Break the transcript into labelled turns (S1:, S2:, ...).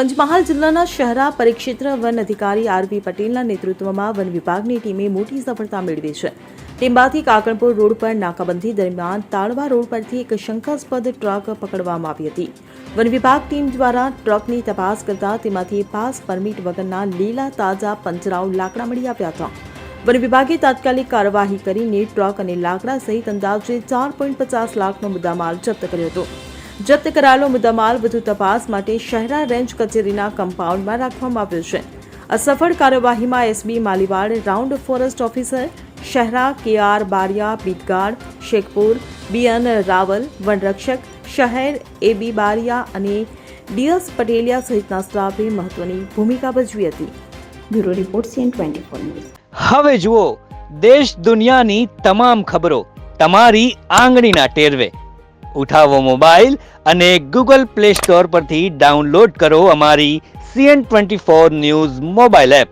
S1: પંચમહાલ જિલ્લાના શહેરા પરિક્ષેત્ર વન અધિકારી આરવી પટેલના નેતૃત્વમાં વન વિભાગની ટીમે મોટી સફળતા મેળવી છે. ટેમ્બાથી કાકણપુર રોડ પર નાકાબંધી દરમિયાન તાળવા રોડ પરથી એક શંકાસ્પદ ટ્રક પકડવામાં આવી હતી. વન વિભાગ ટીમ દ્વારા ટ્રકની તપાસ કરતા તેમાંથી પાસ પરમિટ વગરના લીલા તાજા પંજરાઓ લાકડા મળી આવ્યા હતા. વન વિભાગે તાત્કાલિક કાર્યવાહી કરીને ટ્રક અને લાકડા સહિત અંદાજે 4.50 લાખનો મુદ્દામાલ જપ્ત કર્યો હતો. જપ્ત કરાયેલો મુદ્દામાલ વધુ તપાસ માટે શહેરા રેન્જ કચેરીના કમ્પાઉન્ડમાં રાખવામાં આવ્યો છે. આ સફળ કાર્યવાહીમાં SB Maliwad round forest officer Shehera, KR Baria beat guard, Shekhpur BN Raval, વનરક્ષક શહેર એબી બારિયા અને ડીએસ પટેલિયા સહિતના સ્ટાફે મહત્વની ભૂમિકા ભજવી હતી.
S2: Bureau report CN24 news.
S3: હવે જુઓ દેશ દુનિયાની તમામ ખબરો તમારી આંગળીના ટેરવે. ઉઠાવો મોબાઈલ અને ગૂગલ પ્લે સ્ટોર પરથી ડાઉનલોડ કરો અમારી CN24 ન્યૂઝ મોબાઈલ એપ.